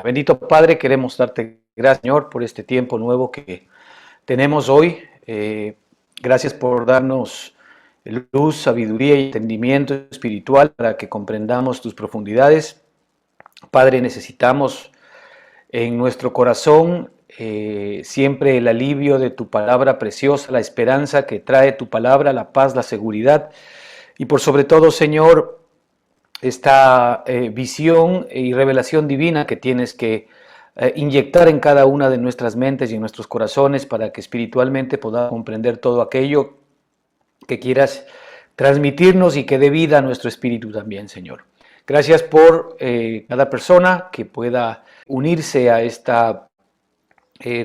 Bendito Padre, queremos darte gracias, Señor, por este tiempo nuevo que tenemos hoy. Gracias por darnos luz, sabiduría y entendimiento espiritual para que comprendamos tus profundidades. Padre, necesitamos en nuestro corazón siempre el alivio de tu palabra preciosa, la esperanza que trae tu palabra, la paz, la seguridad y por sobre todo, Señor, esta visión y revelación divina que tienes que inyectar en cada una de nuestras mentes y en nuestros corazones para que espiritualmente podamos comprender todo aquello que quieras transmitirnos y que dé vida a nuestro espíritu también, Señor. Gracias por cada persona que pueda unirse a esta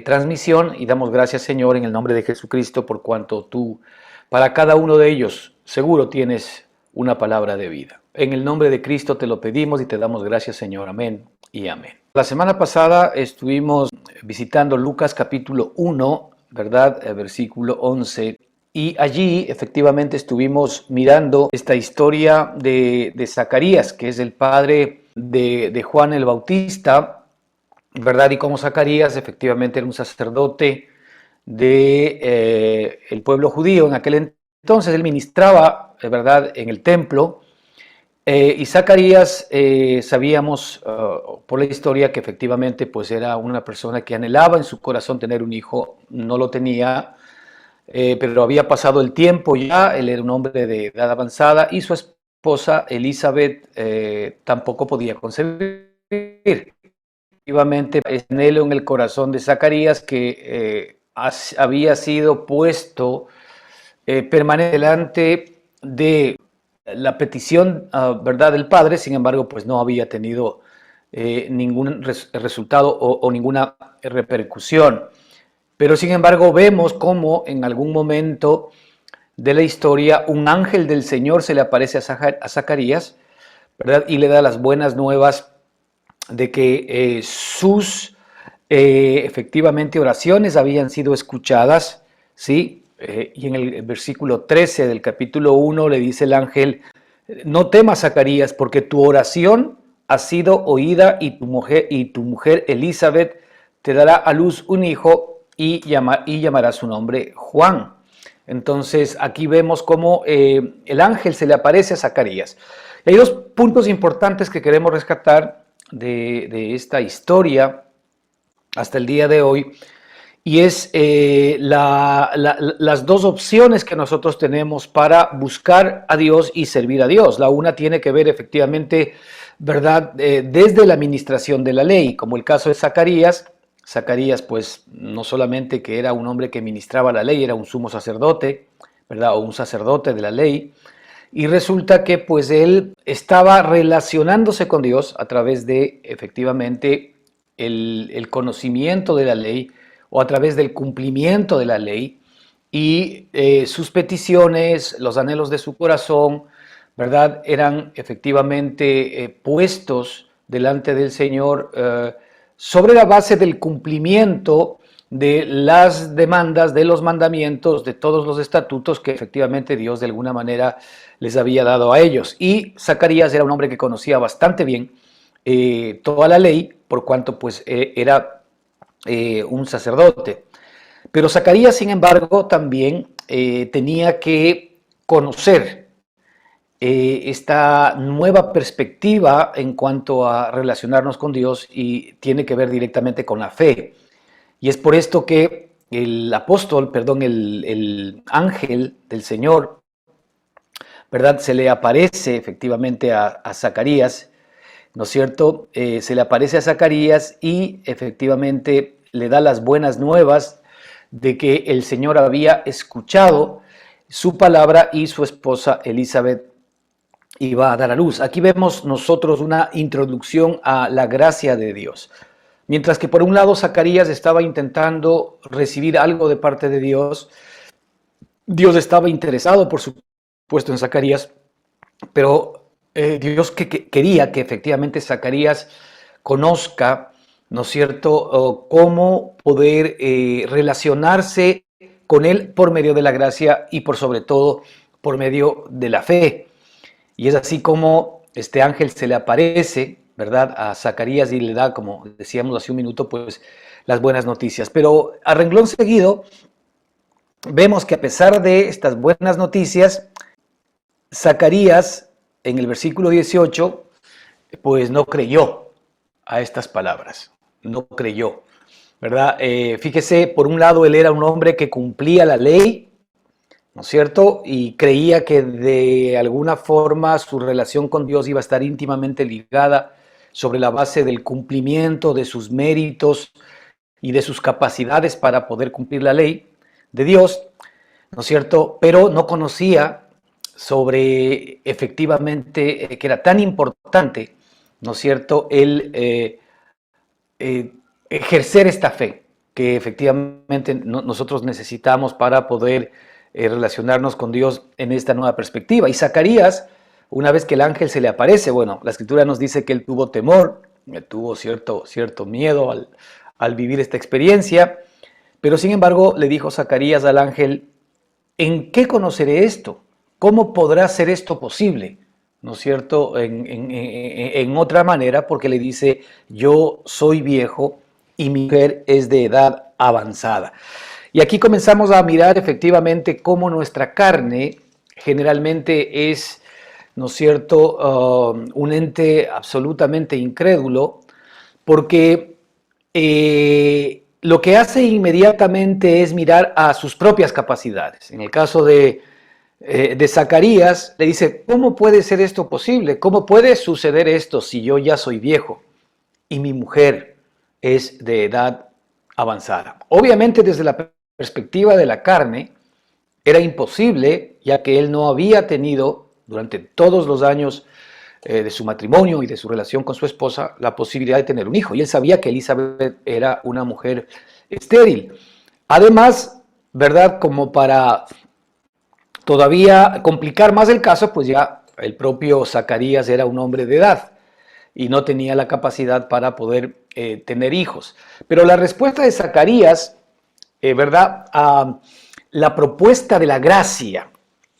transmisión y damos gracias, Señor, en el nombre de Jesucristo, por cuanto tú, para cada uno de ellos, seguro tienes una palabra de vida. En el nombre de Cristo te lo pedimos y te damos gracias, Señor. Amén y amén. La semana pasada estuvimos visitando Lucas capítulo 1, ¿verdad? Versículo 11. Y allí efectivamente estuvimos mirando esta historia de Zacarías, que es el padre de Juan el Bautista, ¿verdad? Y cómo Zacarías efectivamente era un sacerdote de el pueblo judío. En aquel entonces él ministraba, ¿verdad?, en el templo. Y Zacarías, sabíamos por la historia que efectivamente pues era una persona que anhelaba en su corazón tener un hijo, no lo tenía, pero había pasado el tiempo ya, él era un hombre de edad avanzada y su esposa Elizabeth tampoco podía concebir. Efectivamente, es anhelo en el corazón de Zacarías que había sido puesto permanente delante de la petición, ¿verdad?, del padre. Sin embargo, pues no había tenido ningún resultado o ninguna repercusión. Pero sin embargo vemos cómo en algún momento de la historia un ángel del Señor se le aparece a Zacarías, ¿verdad?, y le da las buenas nuevas de que sus efectivamente oraciones habían sido escuchadas, ¿sí? Y en el versículo 13 del capítulo 1 le dice el ángel: no temas, Zacarías, porque tu oración ha sido oída y tu mujer Elizabeth te dará a luz un hijo y llamará su nombre Juan. Entonces aquí vemos cómo el ángel se le aparece a Zacarías. Y hay dos puntos importantes que queremos rescatar de esta historia hasta el día de hoy, y es las dos opciones que nosotros tenemos para buscar a Dios y servir a Dios. La una tiene que ver efectivamente, ¿verdad?, desde la administración de la ley, como el caso de Zacarías. Zacarías, pues, no solamente que era un hombre que ministraba la ley, era un sumo sacerdote, ¿verdad?, o un sacerdote de la ley, y resulta que pues él estaba relacionándose con Dios a través de efectivamente el conocimiento de la ley o a través del cumplimiento de la ley, y sus peticiones, los anhelos de su corazón, ¿verdad?, eran efectivamente puestos delante del Señor sobre la base del cumplimiento de las demandas, de los mandamientos, de todos los estatutos que efectivamente Dios de alguna manera les había dado a ellos. Y Zacarías era un hombre que conocía bastante bien toda la ley, por cuanto pues era un sacerdote. Pero Zacarías, sin embargo, también tenía que conocer esta nueva perspectiva en cuanto a relacionarnos con Dios, y tiene que ver directamente con la fe. Y es por esto que el apóstol, perdón, el ángel del Señor, ¿verdad?, se le aparece efectivamente a Zacarías, ¿no es cierto? Se le aparece a Zacarías y efectivamente le da las buenas nuevas de que el Señor había escuchado su palabra y su esposa Elizabeth iba a dar a luz. Aquí vemos nosotros una introducción a la gracia de Dios. Mientras que por un lado Zacarías estaba intentando recibir algo de parte de Dios, Dios estaba interesado, por supuesto, en Zacarías, pero Dios quería que efectivamente Zacarías conozca, ¿no es cierto?, cómo poder relacionarse con él por medio de la gracia y por sobre todo por medio de la fe. Y es así como este ángel se le aparece, ¿verdad?, a Zacarías y le da, como decíamos hace un minuto, pues las buenas noticias. Pero a renglón seguido, vemos que a pesar de estas buenas noticias, Zacarías, en el versículo 18, pues no creyó a estas palabras, no creyó, ¿verdad? Fíjese, por un lado, él era un hombre que cumplía la ley, ¿no es cierto? Y creía que de alguna forma su relación con Dios iba a estar íntimamente ligada sobre la base del cumplimiento de sus méritos y de sus capacidades para poder cumplir la ley de Dios, ¿no es cierto? Pero no conocía sobre efectivamente que era tan importante, ¿no es cierto?, el ejercer esta fe que efectivamente nosotros necesitamos para poder relacionarnos con Dios en esta nueva perspectiva. Y Zacarías, una vez que el ángel se le aparece, bueno, la escritura nos dice que él tuvo temor, tuvo cierto miedo al vivir esta experiencia, pero sin embargo le dijo Zacarías al ángel: ¿en qué conoceré esto? ¿Cómo podrá ser esto posible? ¿No es cierto? En otra manera, porque le dice: yo soy viejo y mi mujer es de edad avanzada. Y aquí comenzamos a mirar efectivamente cómo nuestra carne generalmente es, ¿no es cierto?, un ente absolutamente incrédulo, porque lo que hace inmediatamente es mirar a sus propias capacidades. En el caso de Zacarías, le dice: ¿cómo puede ser esto posible? ¿Cómo puede suceder esto si yo ya soy viejo y mi mujer es de edad avanzada? Obviamente, desde la perspectiva de la carne, era imposible, ya que él no había tenido durante todos los años de su matrimonio y de su relación con su esposa la posibilidad de tener un hijo. Y él sabía que Elizabeth era una mujer estéril. Además, ¿verdad?, como para todavía complicar más el caso, pues ya el propio Zacarías era un hombre de edad y no tenía la capacidad para poder tener hijos. Pero la respuesta de Zacarías, ¿verdad?, a la propuesta de la gracia,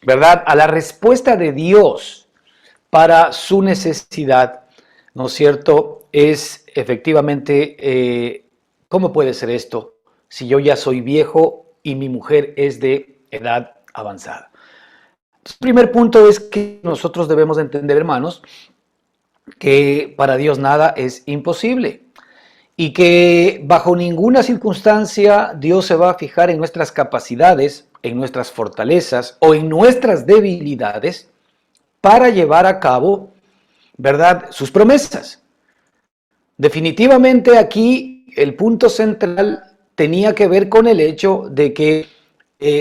¿verdad?, a la respuesta de Dios para su necesidad, ¿no es cierto?, es efectivamente, ¿cómo puede ser esto si yo ya soy viejo y mi mujer es de edad avanzada? El primer punto es que nosotros debemos entender, hermanos, que para Dios nada es imposible y que bajo ninguna circunstancia Dios se va a fijar en nuestras capacidades, en nuestras fortalezas o en nuestras debilidades para llevar a cabo, ¿verdad?, sus promesas. Definitivamente aquí el punto central tenía que ver con el hecho de que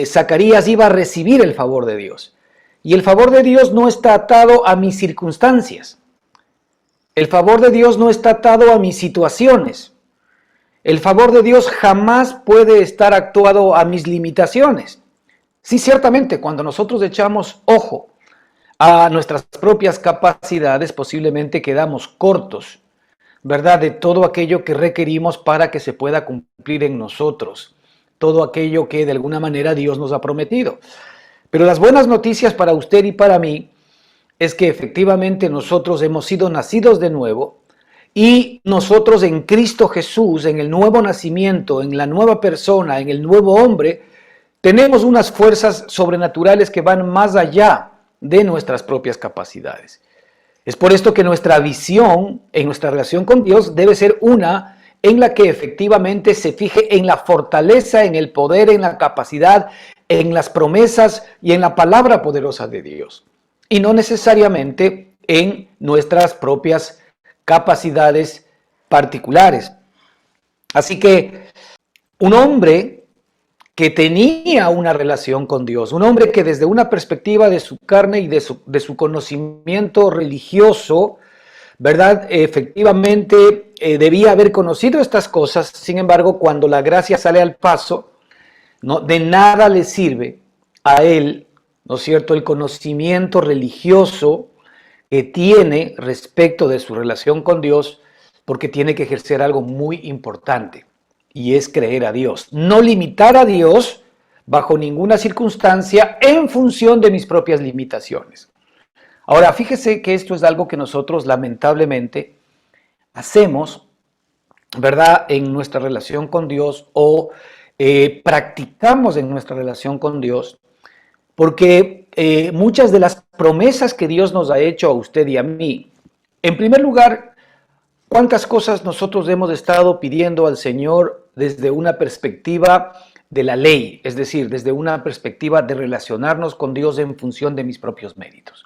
Zacarías iba a recibir el favor de Dios. Y el favor de Dios no está atado a mis circunstancias. El favor de Dios no está atado a mis situaciones. El favor de Dios jamás puede estar actuado a mis limitaciones. Sí, ciertamente, cuando nosotros echamos ojo a nuestras propias capacidades, posiblemente quedamos cortos, ¿verdad?, de todo aquello que requerimos para que se pueda cumplir en nosotros, todo aquello que de alguna manera Dios nos ha prometido. Pero las buenas noticias para usted y para mí es que efectivamente nosotros hemos sido nacidos de nuevo y nosotros en Cristo Jesús, en el nuevo nacimiento, en la nueva persona, en el nuevo hombre, tenemos unas fuerzas sobrenaturales que van más allá de nuestras propias capacidades. Es por esto que nuestra visión en nuestra relación con Dios debe ser una en la que efectivamente se fije en la fortaleza, en el poder, en la capacidad, en las promesas y en la palabra poderosa de Dios. Y no necesariamente en nuestras propias capacidades particulares. Así que un hombre que tenía una relación con Dios, un hombre que desde una perspectiva de su carne y de su conocimiento religioso, ¿verdad?, efectivamente debía haber conocido estas cosas. Sin embargo, cuando la gracia sale al paso, ¿no?, de nada le sirve a él, ¿no es cierto?, el conocimiento religioso que tiene respecto de su relación con Dios, porque tiene que ejercer algo muy importante, y es creer a Dios. No limitar a Dios bajo ninguna circunstancia en función de mis propias limitaciones. Ahora, fíjese que esto es algo que nosotros lamentablemente hacemos, ¿verdad?, en nuestra relación con Dios o practicamos en nuestra relación con Dios, porque muchas de las promesas que Dios nos ha hecho a usted y a mí, en primer lugar, ¿cuántas cosas nosotros hemos estado pidiendo al Señor desde una perspectiva de la ley? Es decir, desde una perspectiva de relacionarnos con Dios en función de mis propios méritos.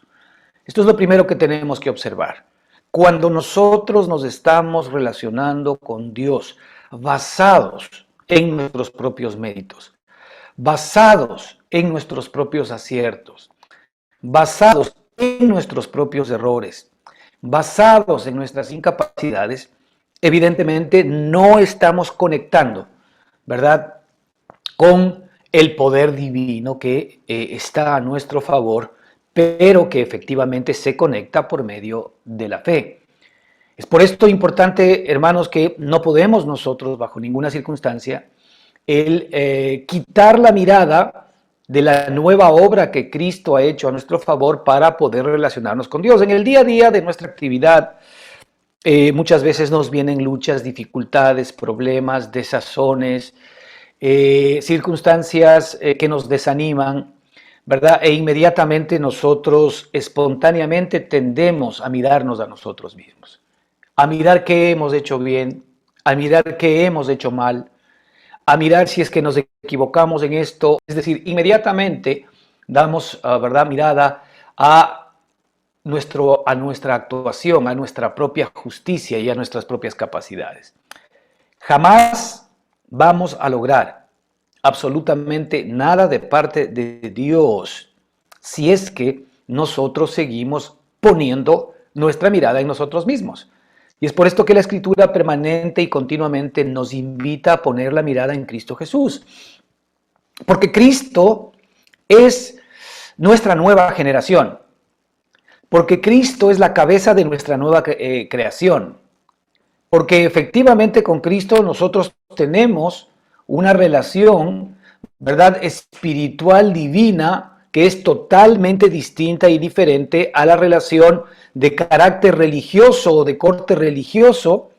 Esto es lo primero que tenemos que observar. Cuando nosotros nos estamos relacionando con Dios basados en nuestros propios méritos, basados en nuestros propios aciertos, basados en nuestros propios errores, basados en nuestras incapacidades, evidentemente no estamos conectando, ¿verdad?, con el poder divino que está a nuestro favor, pero que efectivamente se conecta por medio de la fe. Es por esto importante, hermanos, que no podemos nosotros, bajo ninguna circunstancia, el quitar la mirada de la nueva obra que Cristo ha hecho a nuestro favor para poder relacionarnos con Dios. En el día a día de nuestra actividad, muchas veces nos vienen luchas, dificultades, problemas, desazones, circunstancias que nos desaniman, ¿verdad? E inmediatamente nosotros espontáneamente tendemos a mirarnos a nosotros mismos, a mirar qué hemos hecho bien, a mirar qué hemos hecho mal, a mirar si es que nos equivocamos en esto. Es decir, inmediatamente damos, ¿verdad?, mirada a nuestra actuación, a nuestra propia justicia y a nuestras propias capacidades. Jamás vamos a lograr absolutamente nada de parte de Dios si es que nosotros seguimos poniendo nuestra mirada en nosotros mismos. Y es por esto que la Escritura permanente y continuamente nos invita a poner la mirada en Cristo Jesús. Porque Cristo es nuestra nueva generación. Porque Cristo es la cabeza de nuestra nueva creación. Porque efectivamente con Cristo nosotros tenemos una relación, ¿verdad?, espiritual divina que es totalmente distinta y diferente a la relación de carácter religioso o de corte religioso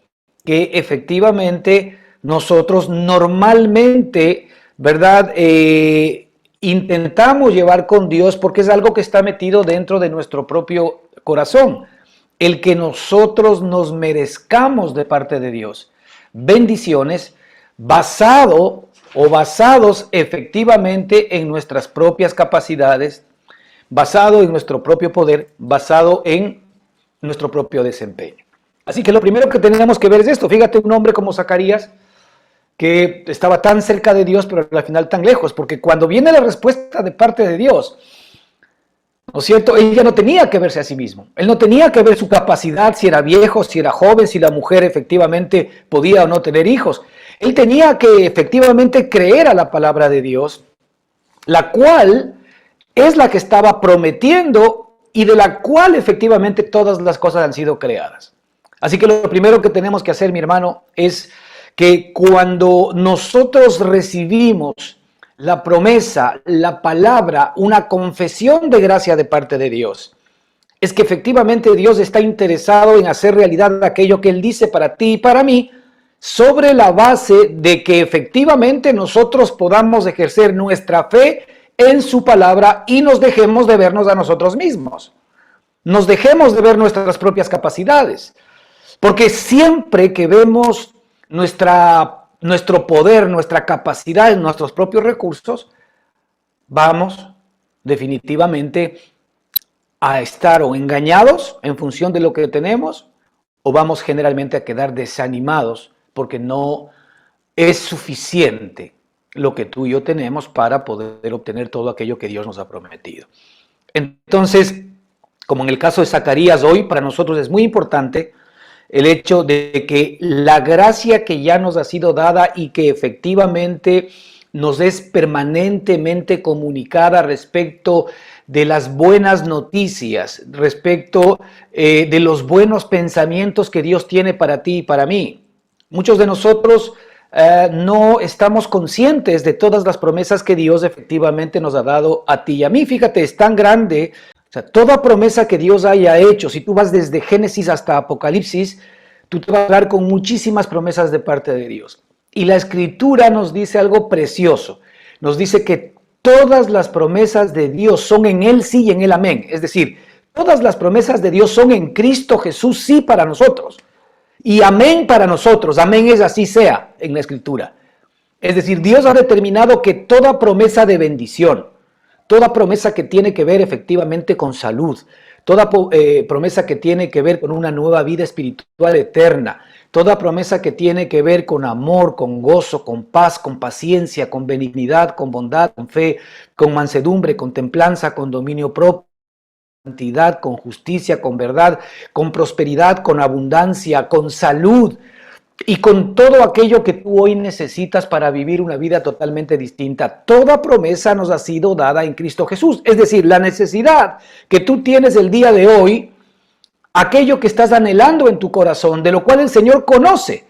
que efectivamente nosotros normalmente, ¿verdad?, intentamos llevar con Dios, porque es algo que está metido dentro de nuestro propio corazón, el que nosotros nos merezcamos de parte de Dios bendiciones basados efectivamente en nuestras propias capacidades, basado en nuestro propio poder, basado en nuestro propio desempeño. Así que lo primero que tenemos que ver es esto. Fíjate, un hombre como Zacarías, que estaba tan cerca de Dios, pero al final tan lejos, porque cuando viene la respuesta de parte de Dios, ¿no es cierto?, él ya no tenía que verse a sí mismo. Él no tenía que ver su capacidad, si era viejo, si era joven, si la mujer efectivamente podía o no tener hijos. Él tenía que efectivamente creer a la palabra de Dios, la cual es la que estaba prometiendo y de la cual efectivamente todas las cosas han sido creadas. Así que lo primero que tenemos que hacer, mi hermano, es que cuando nosotros recibimos la promesa, la palabra, una confesión de gracia de parte de Dios, es que efectivamente Dios está interesado en hacer realidad aquello que Él dice para ti y para mí, sobre la base de que efectivamente nosotros podamos ejercer nuestra fe en su palabra y nos dejemos de vernos a nosotros mismos. Nos dejemos de ver nuestras propias capacidades. Porque siempre que vemos nuestro poder, nuestra capacidad, nuestros propios recursos, vamos definitivamente a estar o engañados en función de lo que tenemos, o vamos generalmente a quedar desanimados porque no es suficiente lo que tú y yo tenemos para poder obtener todo aquello que Dios nos ha prometido. Entonces, como en el caso de Zacarías hoy, para nosotros es muy importante el hecho de que la gracia que ya nos ha sido dada y que efectivamente nos es permanentemente comunicada respecto de las buenas noticias, respecto de los buenos pensamientos que Dios tiene para ti y para mí. Muchos de nosotros no estamos conscientes de todas las promesas que Dios efectivamente nos ha dado a ti y a mí. Fíjate, es tan grande. O sea, toda promesa que Dios haya hecho, si tú vas desde Génesis hasta Apocalipsis, tú te vas a hablar con muchísimas promesas de parte de Dios. Y la Escritura nos dice algo precioso. Nos dice que todas las promesas de Dios son en Él sí y en Él amén. Es decir, todas las promesas de Dios son en Cristo Jesús sí para nosotros. Y amén para nosotros. Amén es así sea en la Escritura. Es decir, Dios ha determinado que toda promesa de bendición, toda promesa que tiene que ver efectivamente con salud, toda promesa que tiene que ver con una nueva vida espiritual eterna, toda promesa que tiene que ver con amor, con gozo, con paz, con paciencia, con benignidad, con bondad, con fe, con mansedumbre, con templanza, con dominio propio, con santidad, con justicia, con verdad, con prosperidad, con abundancia, con salud y con todo aquello que tú hoy necesitas para vivir una vida totalmente distinta. Toda promesa nos ha sido dada en Cristo Jesús. Es decir, la necesidad que tú tienes el día de hoy, aquello que estás anhelando en tu corazón, de lo cual el Señor conoce.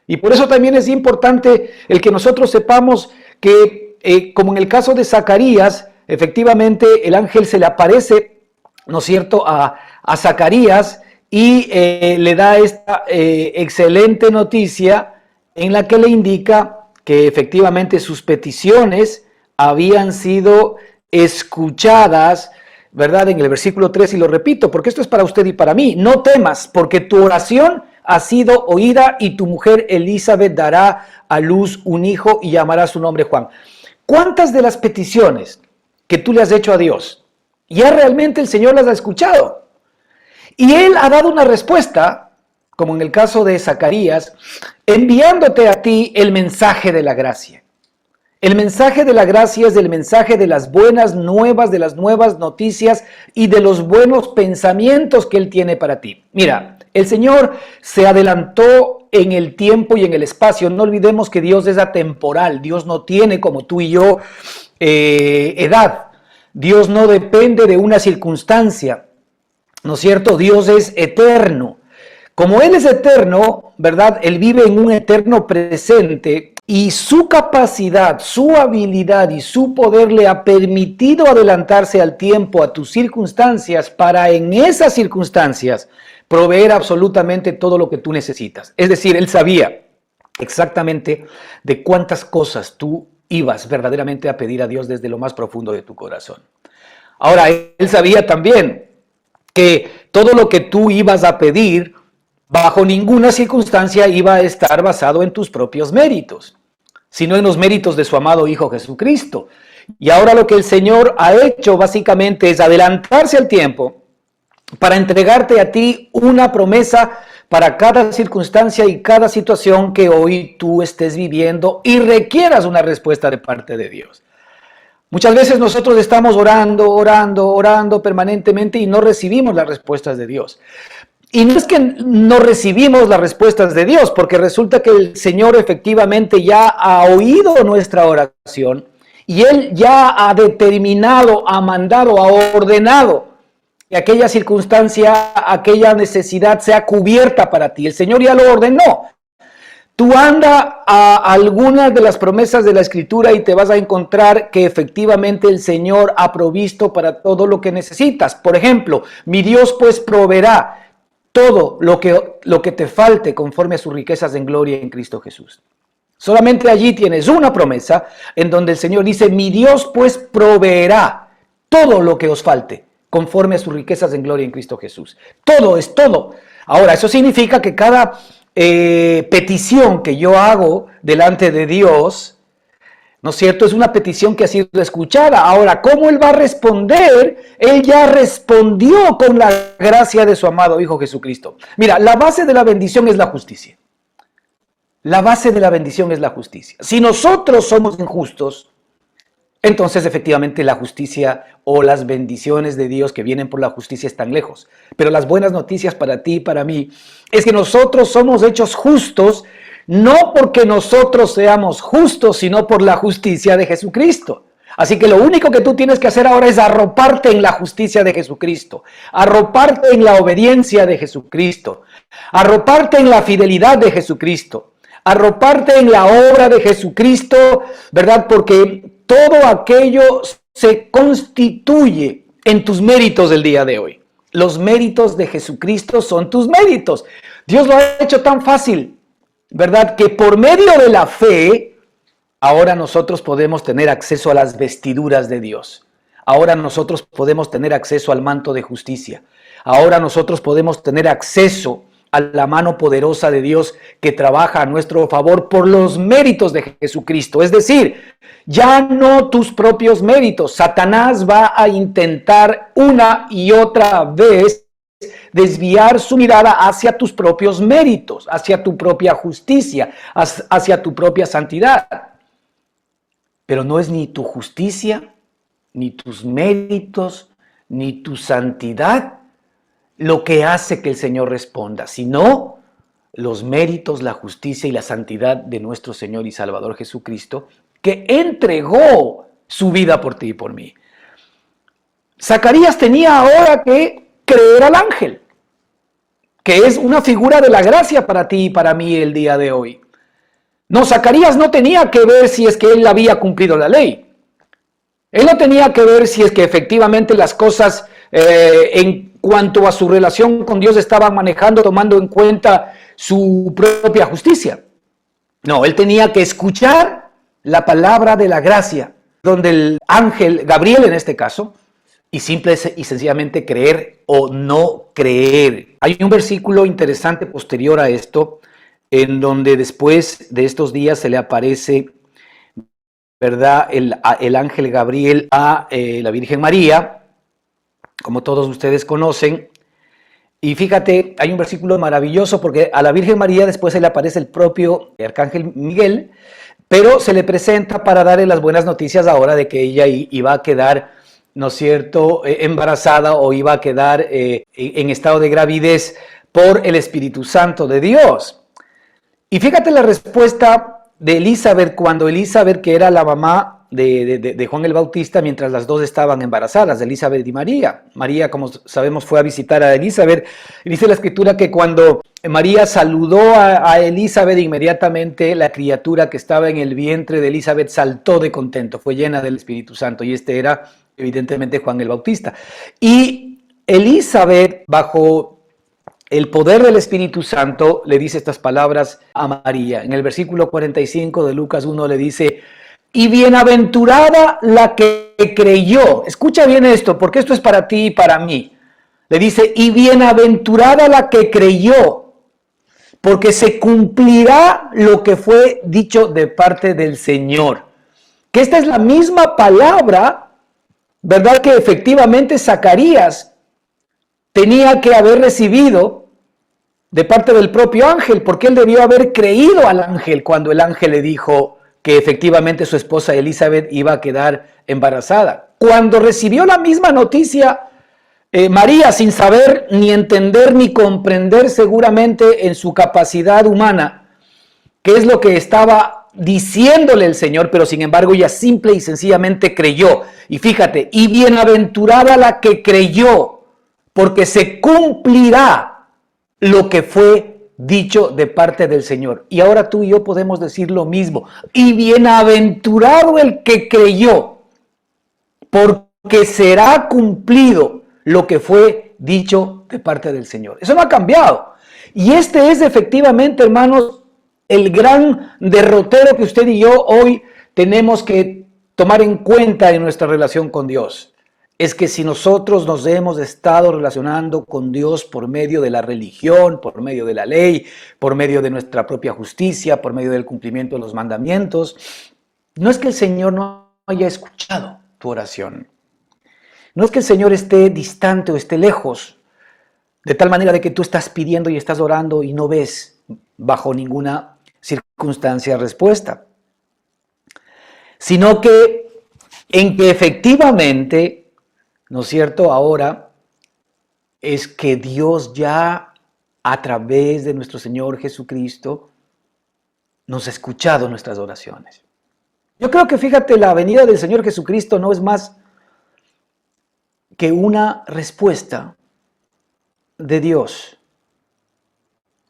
Y por eso también es importante el que nosotros sepamos que, como en el caso de Zacarías, efectivamente el ángel se le aparece, ¿no es cierto?, a Zacarías y le da esta excelente noticia en la que le indica que efectivamente sus peticiones habían sido escuchadas, ¿verdad? En el versículo 3, y lo repito, porque esto es para usted y para mí. No temas, porque tu oración ha sido oída y tu mujer Elizabeth dará a luz un hijo y llamará su nombre Juan. ¿Cuántas de las peticiones que tú le has hecho a Dios, ya realmente el Señor las ha escuchado? Y Él ha dado una respuesta, como en el caso de Zacarías, enviándote a ti el mensaje de la gracia. El mensaje de la gracia es el mensaje de las buenas nuevas, de las nuevas noticias y de los buenos pensamientos que Él tiene para ti. Mira, el Señor se adelantó en el tiempo y en el espacio. No olvidemos que Dios es atemporal. Dios no tiene, como tú y yo, edad. Dios no depende de una circunstancia, ¿no es cierto? Dios es eterno. Como Él es eterno, ¿verdad? Él vive en un eterno presente. Y su capacidad, su habilidad y su poder le ha permitido adelantarse al tiempo, a tus circunstancias, para en esas circunstancias proveer absolutamente todo lo que tú necesitas. Es decir, Él sabía exactamente de cuántas cosas tú ibas verdaderamente a pedir a Dios desde lo más profundo de tu corazón. Ahora, Él sabía también que todo lo que tú ibas a pedir, bajo ninguna circunstancia iba a estar basado en tus propios méritos, sino en los méritos de su amado Hijo Jesucristo. Y ahora lo que el Señor ha hecho básicamente es adelantarse al tiempo para entregarte a ti una promesa para cada circunstancia y cada situación que hoy tú estés viviendo y requieras una respuesta de parte de Dios. Muchas veces nosotros estamos orando permanentemente y no recibimos las respuestas de Dios. Y no es que no recibimos las respuestas de Dios, porque resulta que el Señor efectivamente ya ha oído nuestra oración y Él ya ha determinado, ha mandado, ha ordenado que aquella circunstancia, aquella necesidad sea cubierta para ti. El Señor ya lo ordenó. Tú anda a algunas de las promesas de la Escritura y te vas a encontrar que efectivamente el Señor ha provisto para todo lo que necesitas. Por ejemplo, mi Dios pues proveerá todo lo que te falte conforme a sus riquezas en gloria en Cristo Jesús. Solamente allí tienes una promesa en donde el Señor dice, mi Dios pues proveerá todo lo que os falte conforme a sus riquezas en gloria en Cristo Jesús. Todo es todo. Ahora, eso significa que cada petición que yo hago delante de Dios, ¿no es cierto?, es una petición que ha sido escuchada. Ahora, ¿cómo Él va a responder? Él ya respondió con la gracia de su amado Hijo Jesucristo. Mira, la base de la bendición es la justicia. La base de la bendición es la justicia. Si nosotros somos injustos, entonces efectivamente la justicia o las bendiciones de Dios que vienen por la justicia están lejos. Pero las buenas noticias para ti y para mí es que nosotros somos hechos justos, no porque nosotros seamos justos, sino por la justicia de Jesucristo. Así que lo único que tú tienes que hacer ahora es arroparte en la justicia de Jesucristo, arroparte en la obediencia de Jesucristo, arroparte en la fidelidad de Jesucristo, arroparte en la obra de Jesucristo, ¿verdad? Porque todo aquello se constituye en tus méritos del día de hoy. Los méritos de Jesucristo son tus méritos. Dios lo ha hecho tan fácil, ¿verdad? Que por medio de la fe, ahora nosotros podemos tener acceso a las vestiduras de Dios. Ahora nosotros podemos tener acceso al manto de justicia. Ahora nosotros podemos tener acceso a la mano poderosa de Dios que trabaja a nuestro favor por los méritos de Jesucristo. Es decir, ya no tus propios méritos. Satanás va a intentar una y otra vez desviar su mirada hacia tus propios méritos, hacia tu propia justicia, hacia tu propia santidad. Pero no es ni tu justicia, ni tus méritos, ni tu santidad lo que hace que el Señor responda, sino los méritos, la justicia y la santidad de nuestro Señor y Salvador Jesucristo, que entregó su vida por ti y por mí. Zacarías tenía ahora que creer al ángel, que es una figura de la gracia para ti y para mí el día de hoy. No, Zacarías no tenía que ver si es que él había cumplido la ley. Él no tenía que ver si es que efectivamente las cosas en cuanto a su relación con Dios estaban manejando, tomando en cuenta su propia justicia. No, él tenía que escuchar la palabra de la gracia, donde el ángel, Gabriel en este caso, y simple y sencillamente creer o no creer. Hay un versículo interesante posterior a esto, en donde después de estos días se le aparece, ¿verdad?, el ángel Gabriel a la Virgen María, como todos ustedes conocen. Y fíjate, hay un versículo maravilloso porque a la Virgen María después se le aparece el propio arcángel Miguel, pero se le presenta para darle las buenas noticias ahora de que ella iba a quedar, ¿no es cierto?, embarazada o iba a quedar en estado de gravidez por el Espíritu Santo de Dios. Y fíjate la respuesta de Elizabeth cuando Elizabeth, que era la mamá de Juan el Bautista, mientras las dos estaban embarazadas, Elizabeth y María. María, como sabemos, fue a visitar a Elizabeth. Y dice la escritura que cuando María saludó a Elizabeth, inmediatamente la criatura que estaba en el vientre de Elizabeth saltó de contento, fue llena del Espíritu Santo. Y este era evidentemente Juan el Bautista. Y Elizabeth, bajo el poder del Espíritu Santo, le dice estas palabras a María. En el versículo 45 de Lucas 1 le dice: y bienaventurada la que creyó. Escucha bien esto, porque esto es para ti y para mí. Le dice: y bienaventurada la que creyó, porque se cumplirá lo que fue dicho de parte del Señor. Que esta es la misma palabra, ¿verdad?, que efectivamente Zacarías tenía que haber recibido de parte del propio ángel, porque él debió haber creído al ángel cuando el ángel le dijo que efectivamente su esposa Elizabeth iba a quedar embarazada. Cuando recibió la misma noticia, María, sin saber ni entender ni comprender seguramente en su capacidad humana qué es lo que estaba diciéndole el Señor, pero sin embargo ella simple y sencillamente creyó. Y fíjate, y bienaventurada la que creyó, porque se cumplirá lo que fue dicho de parte del Señor. Y ahora tú y yo podemos decir lo mismo. Y bienaventurado el que creyó, porque será cumplido lo que fue dicho de parte del Señor. Eso no ha cambiado. Y este es efectivamente, hermanos, el gran derrotero que usted y yo hoy tenemos que tomar en cuenta en nuestra relación con Dios. Es que si nosotros nos hemos estado relacionando con Dios por medio de la religión, por medio de la ley, por medio de nuestra propia justicia, por medio del cumplimiento de los mandamientos, no es que el Señor no haya escuchado tu oración. No es que el Señor esté distante o esté lejos, de tal manera de que tú estás pidiendo y estás orando y no ves bajo ninguna circunstancia respuesta, sino que en que efectivamente, ¿no es cierto?, ahora es que Dios ya a través de nuestro Señor Jesucristo nos ha escuchado nuestras oraciones. Yo creo que, fíjate, la venida del Señor Jesucristo no es más que una respuesta de Dios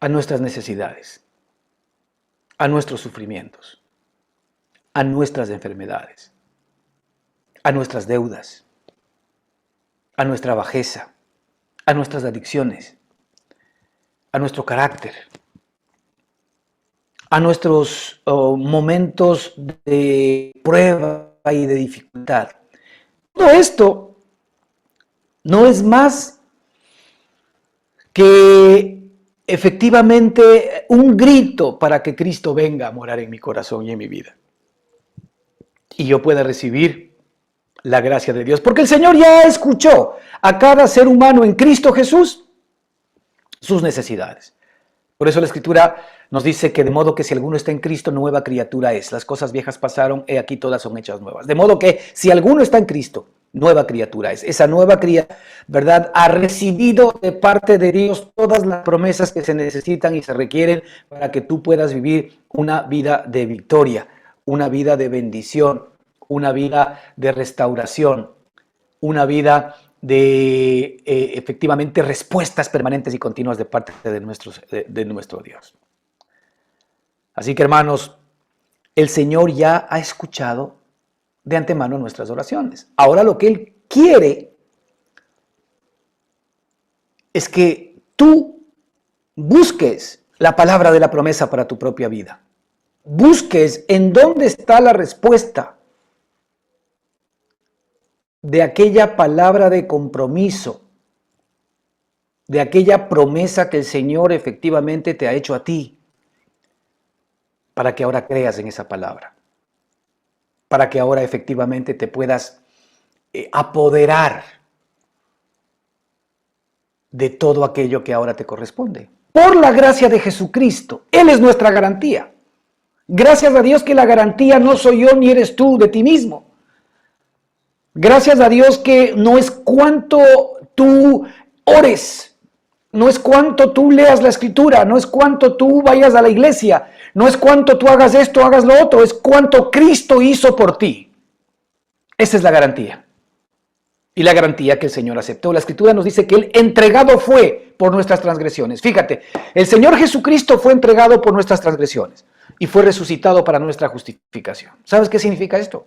a nuestras necesidades, a nuestros sufrimientos, a nuestras enfermedades, a nuestras deudas, a nuestra bajeza, a nuestras adicciones, a nuestro carácter, a nuestros momentos de prueba y de dificultad. Todo esto no es más que efectivamente un grito para que Cristo venga a morar en mi corazón y en mi vida. Y yo pueda recibir la gracia de Dios. Porque el Señor ya escuchó a cada ser humano en Cristo Jesús sus necesidades. Por eso la Escritura nos dice que de modo que si alguno está en Cristo, nueva criatura es. Las cosas viejas pasaron, he aquí todas son hechas nuevas. De modo que si alguno está en Cristo, nueva criatura es. Esa nueva criatura, ¿verdad?, ha recibido de parte de Dios todas las promesas que se necesitan y se requieren para que tú puedas vivir una vida de victoria, una vida de bendición, una vida de restauración, una vida de efectivamente respuestas permanentes y continuas de parte de nuestro Dios. Así que, hermanos, el Señor ya ha escuchado de antemano nuestras oraciones. Ahora lo que Él quiere es que tú busques la palabra de la promesa para tu propia vida. Busques en dónde está la respuesta de aquella palabra de compromiso, de aquella promesa que el Señor efectivamente te ha hecho a ti, para que ahora creas en esa palabra, para que ahora efectivamente te puedas apoderar de todo aquello que ahora te corresponde. Por la gracia de Jesucristo, Él es nuestra garantía. Gracias a Dios que la garantía no soy yo ni eres tú de ti mismo. Gracias a Dios que no es cuánto tú ores, no es cuánto tú leas la Escritura, no es cuánto tú vayas a la iglesia, no es cuánto tú hagas esto, hagas lo otro, es cuánto Cristo hizo por ti. Esa es la garantía. Y la garantía que el Señor aceptó. La Escritura nos dice que Él entregado fue por nuestras transgresiones. Fíjate, el Señor Jesucristo fue entregado por nuestras transgresiones y fue resucitado para nuestra justificación. ¿Sabes qué significa esto?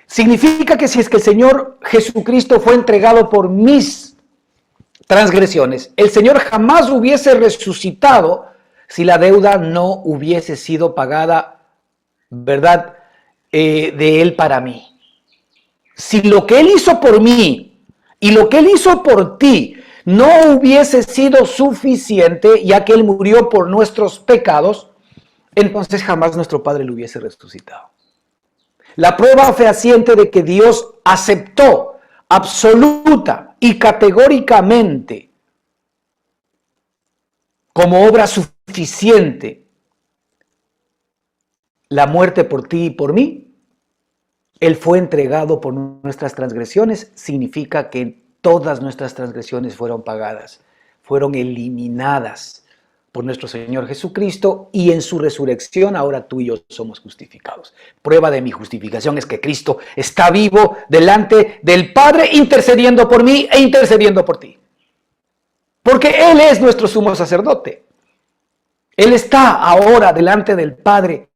Significa que si es que el Señor Jesucristo fue entregado por mis transgresiones, el Señor jamás hubiese resucitado si la deuda no hubiese sido pagada, ¿verdad?, de Él para mí. Si lo que Él hizo por mí y lo que Él hizo por ti no hubiese sido suficiente, ya que Él murió por nuestros pecados, entonces jamás nuestro Padre lo hubiese resucitado. La prueba fehaciente de que Dios aceptó absoluta y categóricamente como obra suficiente la muerte por ti y por mí, Él fue entregado por nuestras transgresiones, significa que todas nuestras transgresiones fueron pagadas, fueron eliminadas por nuestro Señor Jesucristo, y en su resurrección ahora tú y yo somos justificados. Prueba de mi justificación es que Cristo está vivo delante del Padre, intercediendo por mí e intercediendo por ti. Porque Él es nuestro sumo sacerdote. Él está ahora delante del Padre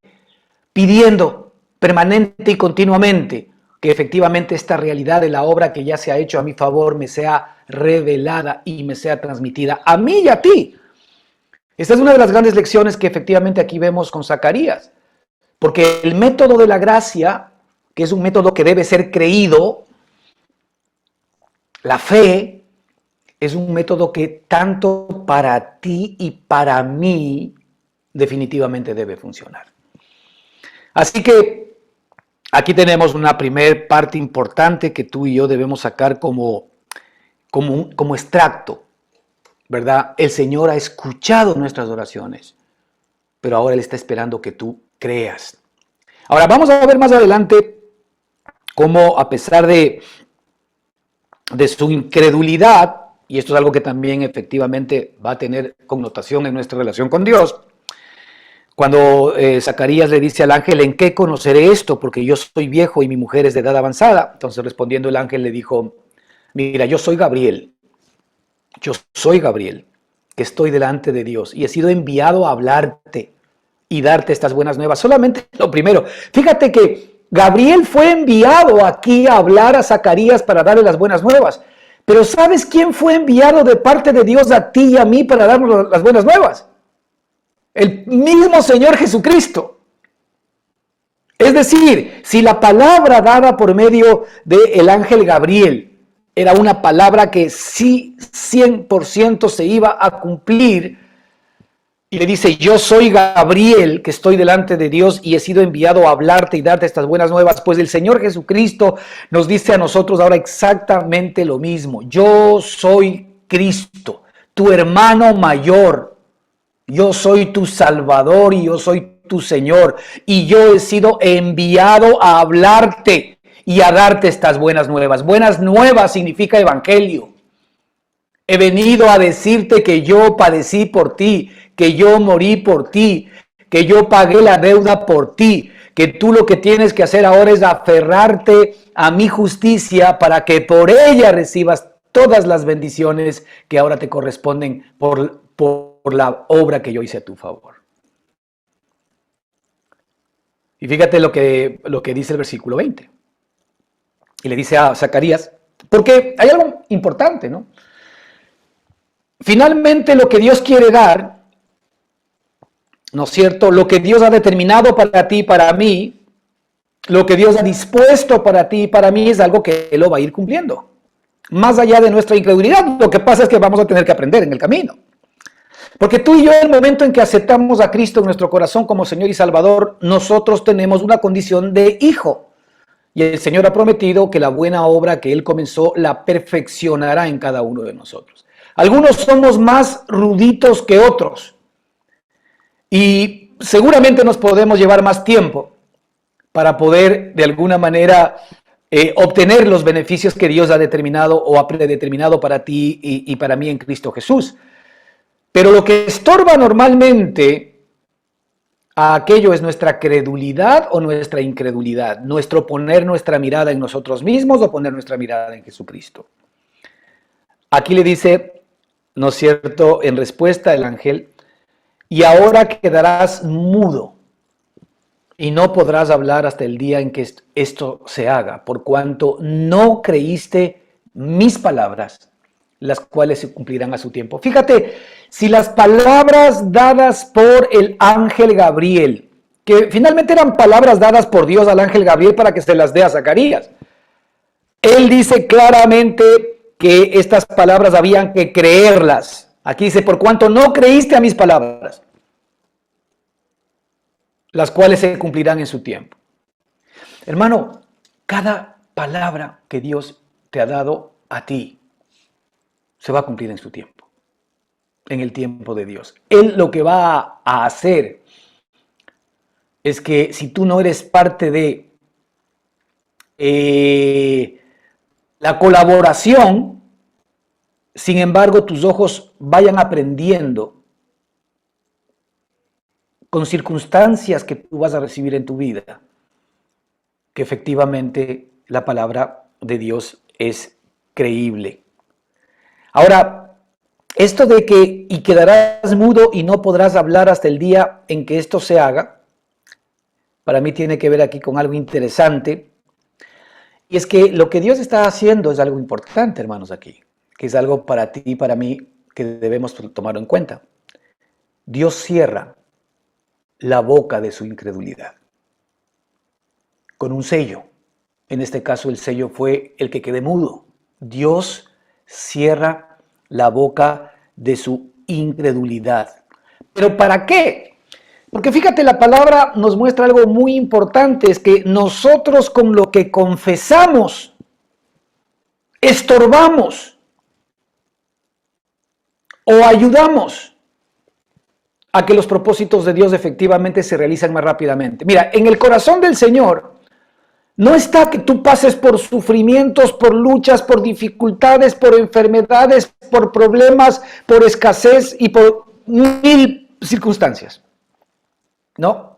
pidiendo permanente y continuamente que efectivamente esta realidad de la obra que ya se ha hecho a mi favor me sea revelada y me sea transmitida a mí y a ti. Esta es una de las grandes lecciones que efectivamente aquí vemos con Zacarías, porque el método de la gracia, que es un método que debe ser creído, la fe, es un método que tanto para ti y para mí definitivamente debe funcionar. Así que aquí tenemos una primer parte importante que tú y yo debemos sacar como extracto, ¿verdad? El Señor ha escuchado nuestras oraciones, pero ahora Él está esperando que tú creas. Ahora vamos a ver más adelante cómo, a pesar de su incredulidad, y esto es algo que también efectivamente va a tener connotación en nuestra relación con Dios, cuando Zacarías le dice al ángel: ¿en qué conoceré esto? Porque yo soy viejo y mi mujer es de edad avanzada. Entonces, respondiendo, el ángel le dijo: mira, yo soy Gabriel, que estoy delante de Dios y he sido enviado a hablarte y darte estas buenas nuevas. Solamente lo primero, fíjate que Gabriel fue enviado aquí a hablar a Zacarías para darle las buenas nuevas, Pero ¿sabes quién fue enviado de parte de Dios a ti y a mí para darnos las buenas nuevas? El mismo Señor Jesucristo. Es decir, si la palabra dada por medio del ángel Gabriel era una palabra que sí 100% se iba a cumplir, y le dice, yo soy Gabriel, que estoy delante de Dios y he sido enviado a hablarte y darte estas buenas nuevas, pues el Señor Jesucristo nos dice a nosotros ahora exactamente lo mismo. Yo soy Cristo, tu hermano mayor. Yo soy tu Salvador y yo soy tu Señor. Y yo he sido enviado a hablarte y a darte estas buenas nuevas. Buenas nuevas significa evangelio. He venido a decirte que yo padecí por ti, que yo morí por ti, que yo pagué la deuda por ti, que tú lo que tienes que hacer ahora es aferrarte a mi justicia para que por ella recibas todas las bendiciones que ahora te corresponden por la obra que yo hice a tu favor. Y fíjate lo que dice el versículo 20. Y le dice a Zacarías, porque hay algo importante, ¿no? Finalmente lo que Dios quiere dar, ¿no es cierto? Lo que Dios ha determinado para ti y para mí, lo que Dios ha dispuesto para ti y para mí es algo que Él lo va a ir cumpliendo. Más allá de nuestra incredulidad, lo que pasa es que vamos a tener que aprender en el camino. Porque tú y yo, en el momento en que aceptamos a Cristo en nuestro corazón como Señor y Salvador, nosotros tenemos una condición de hijo. Y el Señor ha prometido que la buena obra que Él comenzó la perfeccionará en cada uno de nosotros. Algunos somos más ruditos que otros. Y seguramente nos podemos llevar más tiempo para poder, de alguna manera, obtener los beneficios que Dios ha determinado o ha predeterminado para ti y para mí en Cristo Jesús. Pero lo que estorba normalmente a aquello es nuestra credulidad o nuestra incredulidad, nuestro poner nuestra mirada en nosotros mismos o poner nuestra mirada en Jesucristo. Aquí le dice, ¿no es cierto?, en respuesta el ángel, y ahora quedarás mudo y no podrás hablar hasta el día en que esto se haga, por cuanto no creíste mis palabras, las cuales se cumplirán a su tiempo. Fíjate, si las palabras dadas por el ángel Gabriel, que finalmente eran palabras dadas por Dios al ángel Gabriel para que se las dé a Zacarías, él dice claramente que estas palabras habían que creerlas. Aquí dice, por cuanto no creíste a mis palabras, las cuales se cumplirán en su tiempo. Hermano, cada palabra que Dios te ha dado a ti se va a cumplir en su tiempo, en el tiempo de Dios. Él lo que va a hacer es que si tú no eres parte de la colaboración, sin embargo tus ojos vayan aprendiendo con circunstancias que tú vas a recibir en tu vida, que efectivamente la palabra de Dios es creíble. Ahora, esto de que y quedarás mudo y no podrás hablar hasta el día en que esto se haga, para mí tiene que ver aquí con algo interesante, y es que lo que Dios está haciendo es algo importante, hermanos, aquí, que es algo para ti y para mí que debemos tomarlo en cuenta. Dios cierra la boca de su incredulidad con un sello. En este caso el sello fue el que quede mudo. Dios cierra la boca de su incredulidad. ¿Pero para qué? Porque fíjate, la palabra nos muestra algo muy importante, es que nosotros con lo que confesamos, estorbamos o ayudamos a que los propósitos de Dios efectivamente se realizan más rápidamente. Mira, en el corazón del Señor no está que tú pases por sufrimientos, por luchas, por dificultades, por enfermedades, por problemas, por escasez y por mil circunstancias. No,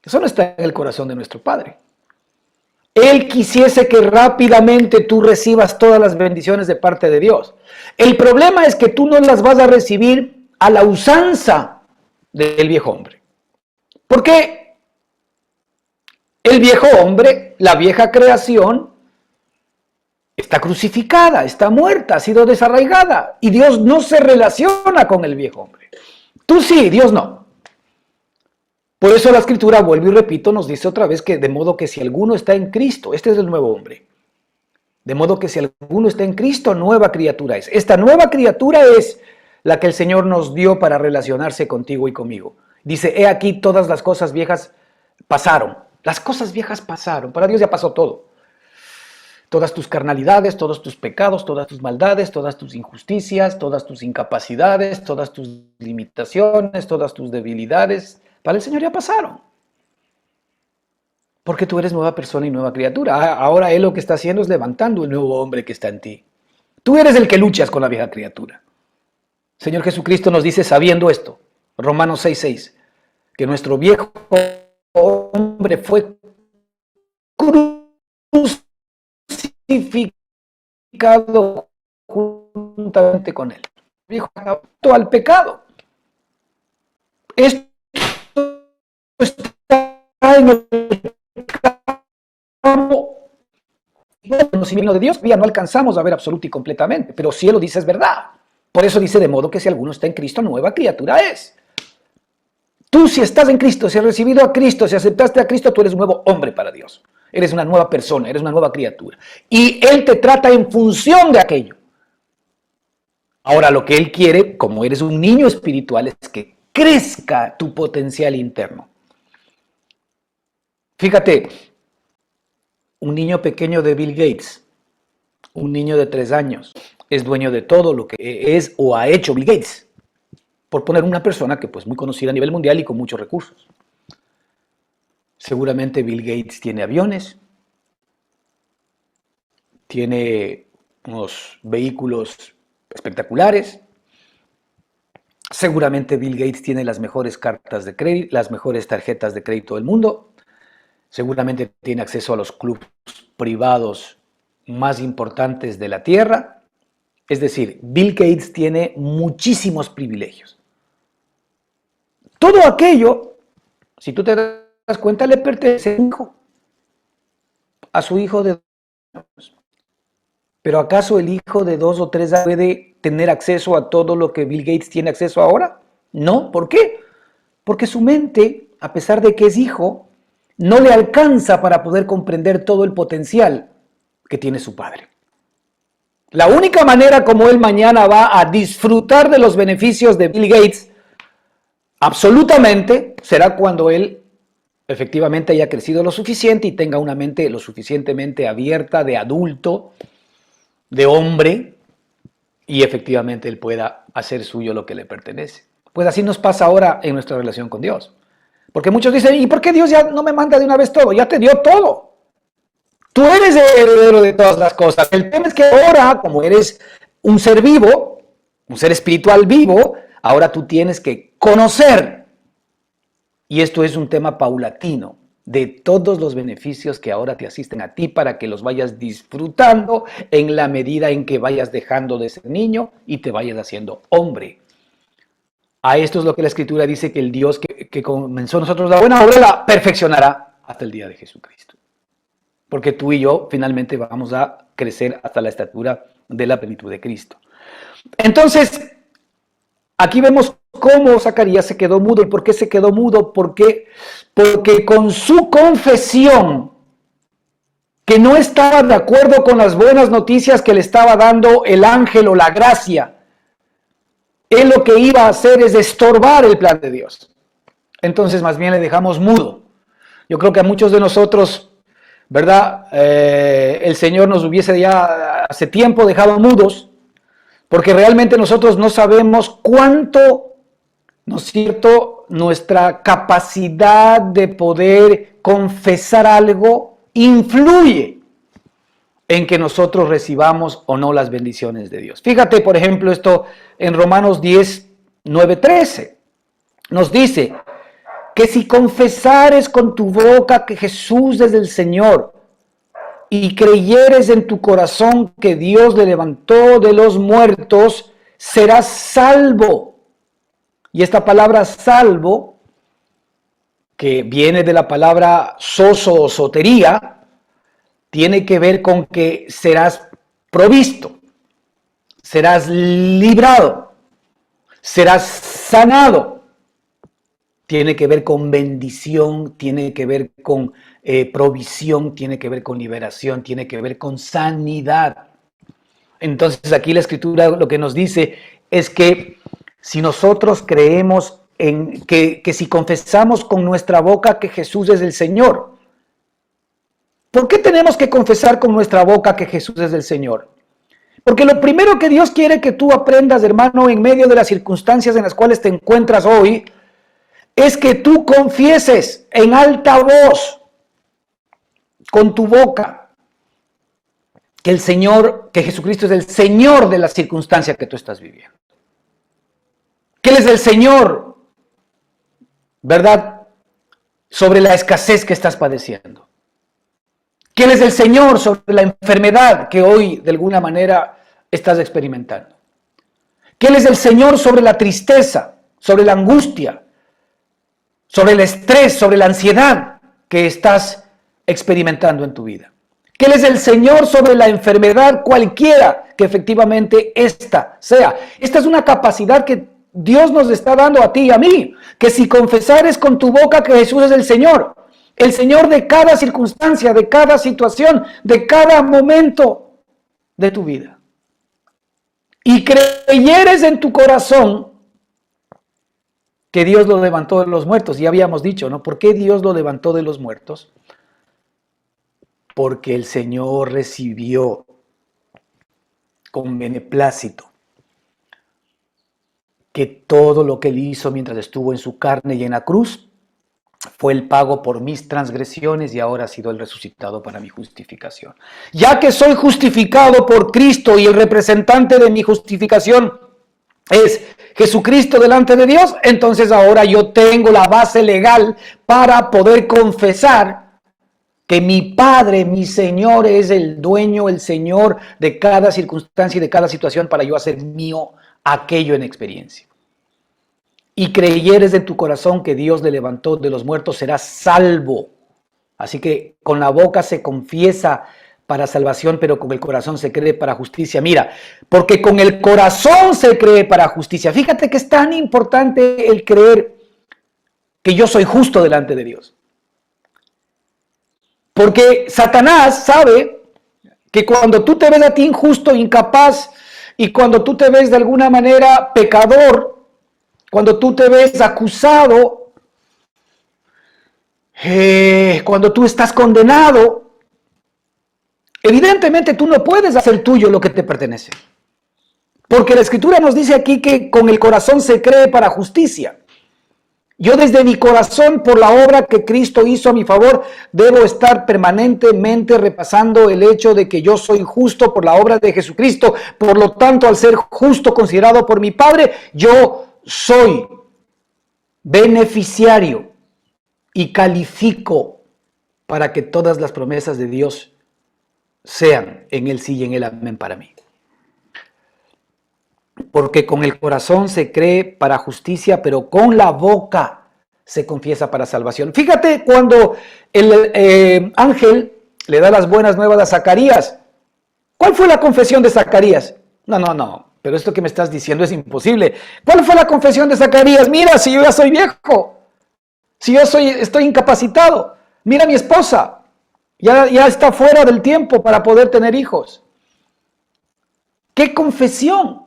eso no está en el corazón de nuestro Padre. Él quisiese que rápidamente tú recibas todas las bendiciones de parte de Dios. El problema es que tú no las vas a recibir a la usanza del viejo hombre. ¿Por qué? El viejo hombre, la vieja creación, está crucificada, está muerta, ha sido desarraigada. Y Dios no se relaciona con el viejo hombre. Tú sí, Dios no. Por eso la Escritura, vuelvo y repito, nos dice otra vez que de modo que si alguno está en Cristo, este es el nuevo hombre. De modo que si alguno está en Cristo, nueva criatura es. Esta nueva criatura es la que el Señor nos dio para relacionarse contigo y conmigo. Dice, he aquí todas las cosas viejas pasaron. Las cosas viejas pasaron. Para Dios ya pasó todo. Todas tus carnalidades, todos tus pecados, todas tus maldades, todas tus injusticias, todas tus incapacidades, todas tus limitaciones, todas tus debilidades, para el Señor ya pasaron. Porque tú eres nueva persona y nueva criatura. Ahora Él lo que está haciendo es levantando el nuevo hombre que está en ti. Tú eres el que luchas con la vieja criatura. Señor Jesucristo nos dice, sabiendo esto, Romanos 6:6, que nuestro viejo hombre fue crucificado juntamente con Él. Viejo al pecado. Esto está en el conocimiento de Dios, ya no alcanzamos a ver absoluto y completamente, pero si Él lo dice es verdad. Por eso dice, de modo que si alguno está en Cristo, nueva criatura es. Tú si estás en Cristo, si has recibido a Cristo, si aceptaste a Cristo, tú eres un nuevo hombre para Dios. Eres una nueva persona, eres una nueva criatura. Y Él te trata en función de aquello. Ahora lo que Él quiere, como eres un niño espiritual, es que crezca tu potencial interno. Fíjate, un niño pequeño de Bill Gates, un niño de 3 años, es dueño de todo lo que es o ha hecho Bill Gates, por poner una persona que pues muy conocida a nivel mundial y con muchos recursos. Seguramente Bill Gates tiene aviones, tiene unos vehículos espectaculares, seguramente Bill Gates tiene las mejores cartas de crédito, las mejores tarjetas de crédito del mundo, seguramente tiene acceso a los clubes privados más importantes de la Tierra. Es decir, Bill Gates tiene muchísimos privilegios. Todo aquello, si tú te das cuenta, le pertenece a su hijo de 2 años. ¿Pero acaso el hijo de 2 o 3 años puede tener acceso a todo lo que Bill Gates tiene acceso ahora? No, ¿por qué? Porque su mente, a pesar de que es hijo, no le alcanza para poder comprender todo el potencial que tiene su padre. La única manera como él mañana va a disfrutar de los beneficios de Bill Gates, absolutamente, será cuando él efectivamente haya crecido lo suficiente y tenga una mente lo suficientemente abierta de adulto, de hombre, y efectivamente él pueda hacer suyo lo que le pertenece. Pues así nos pasa ahora en nuestra relación con Dios. Porque muchos dicen, ¿y por qué Dios ya no me manda de una vez todo? Ya te dio todo. Tú eres el heredero de todas las cosas. El tema es que ahora, como eres un ser vivo, un ser espiritual vivo, ahora tú tienes que conocer. Y esto es un tema paulatino de todos los beneficios que ahora te asisten a ti para que los vayas disfrutando en la medida en que vayas dejando de ser niño y te vayas haciendo hombre. A esto es lo que la Escritura dice, que el Dios que comenzó en nosotros la buena obra la perfeccionará hasta el día de Jesucristo. Porque tú y yo finalmente vamos a crecer hasta la estatura de la plenitud de Cristo. Entonces, aquí vemos cómo Zacarías se quedó mudo. ¿Y por qué se quedó mudo? Porque con su confesión, que no estaba de acuerdo con las buenas noticias que le estaba dando el ángel o la gracia, él lo que iba a hacer es estorbar el plan de Dios. Entonces más bien le dejamos mudo. Yo creo que a muchos de nosotros, ¿verdad? El Señor nos hubiese ya hace tiempo dejado mudos, porque realmente nosotros no sabemos cuánto, ¿no es cierto?, nuestra capacidad de poder confesar algo influye en que nosotros recibamos o no las bendiciones de Dios. Fíjate, por ejemplo, esto en Romanos 10, 9, 13. Nos dice que si confesares con tu boca que Jesús es el Señor y creyeres en tu corazón que Dios le levantó de los muertos, serás salvo. Y esta palabra salvo, que viene de la palabra soso o sotería, tiene que ver con que serás provisto, serás librado, serás sanado. Tiene que ver con bendición, tiene que ver con provisión, tiene que ver con liberación, tiene que ver con sanidad. Entonces aquí la Escritura lo que nos dice es que si nosotros creemos en que si confesamos con nuestra boca que Jesús es el Señor, ¿por qué tenemos que confesar con nuestra boca que Jesús es el Señor? Porque lo primero que Dios quiere que tú aprendas, hermano, en medio de las circunstancias en las cuales te encuentras hoy, es que tú confieses en alta voz, con tu boca, que el Señor, que Jesucristo es el Señor de la circunstancia que tú estás viviendo. Que Él es el Señor, ¿verdad?, sobre la escasez que estás padeciendo. Que Él es el Señor sobre la enfermedad que hoy de alguna manera estás experimentando. Que Él es el Señor sobre la tristeza, sobre la angustia, sobre el estrés, sobre la ansiedad que estás experimentando en tu vida. Que Él es el Señor sobre la enfermedad cualquiera que efectivamente esta sea. Esta es una capacidad que Dios nos está dando a ti y a mí, que si confesares con tu boca que Jesús es el Señor de cada circunstancia, de cada situación, de cada momento de tu vida, y creyeres en tu corazón que Dios lo levantó de los muertos. Ya habíamos dicho, ¿no? ¿Por qué Dios lo levantó de los muertos? Porque el Señor recibió con beneplácito que todo lo que Él hizo mientras estuvo en su carne y en la cruz fue el pago por mis transgresiones y ahora ha sido el resucitado para mi justificación. Ya que soy justificado por Cristo y el representante de mi justificación es Jesucristo delante de Dios, entonces ahora yo tengo la base legal para poder confesar que mi Padre, mi Señor, es el dueño, el Señor de cada circunstancia y de cada situación para yo hacer mío aquello en experiencia. Y creyeres en tu corazón que Dios le levantó de los muertos, serás salvo. Así que con la boca se confiesa para salvación, pero con el corazón se cree para justicia. Mira, porque con el corazón se cree para justicia. Fíjate que es tan importante el creer que yo soy justo delante de Dios. Porque Satanás sabe que cuando tú te ves a ti injusto, incapaz, y cuando tú te ves de alguna manera pecador, cuando tú te ves acusado, cuando tú estás condenado, evidentemente tú no puedes hacer tuyo lo que te pertenece. Porque la Escritura nos dice aquí que con el corazón se cree para justicia. Yo desde mi corazón, por la obra que Cristo hizo a mi favor, debo estar permanentemente repasando el hecho de que yo soy justo por la obra de Jesucristo. Por lo tanto, al ser justo considerado por mi Padre, yo soy beneficiario y califico para que todas las promesas de Dios sean en Él sí y en Él amén para mí. Porque con el corazón se cree para justicia, pero con la boca se confiesa para salvación. Fíjate cuando el ángel le da las buenas nuevas a Zacarías. ¿Cuál fue la confesión de Zacarías? No, pero esto que me estás diciendo es imposible. ¿Cuál fue la confesión de Zacarías? Mira, si yo ya soy viejo, si yo estoy incapacitado, mira mi esposa, ya está fuera del tiempo para poder tener hijos. ¿Qué confesión?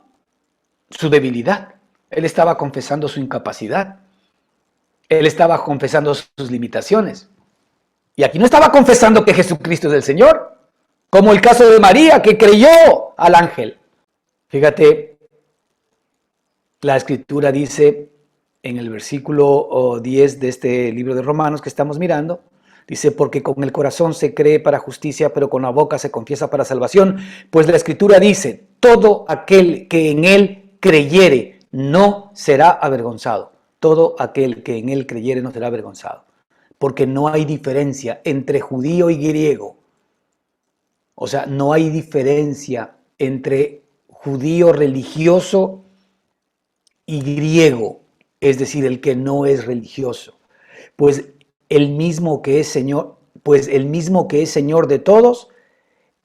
Su debilidad. Él estaba confesando su incapacidad. Él estaba confesando sus limitaciones. Y aquí no estaba confesando que Jesucristo es el Señor, como el caso de María, que creyó al ángel. Fíjate, la Escritura dice en el versículo 10 de este libro de Romanos que estamos mirando, dice, porque con el corazón se cree para justicia, pero con la boca se confiesa para salvación. Pues la Escritura dice, todo aquel que en Él creyere no será avergonzado. Todo aquel que en Él creyere no será avergonzado. Porque no hay diferencia entre judío y griego. O sea, no hay diferencia entre judío religioso y griego, es decir, el que no es religioso. Pues el mismo que es Señor de todos,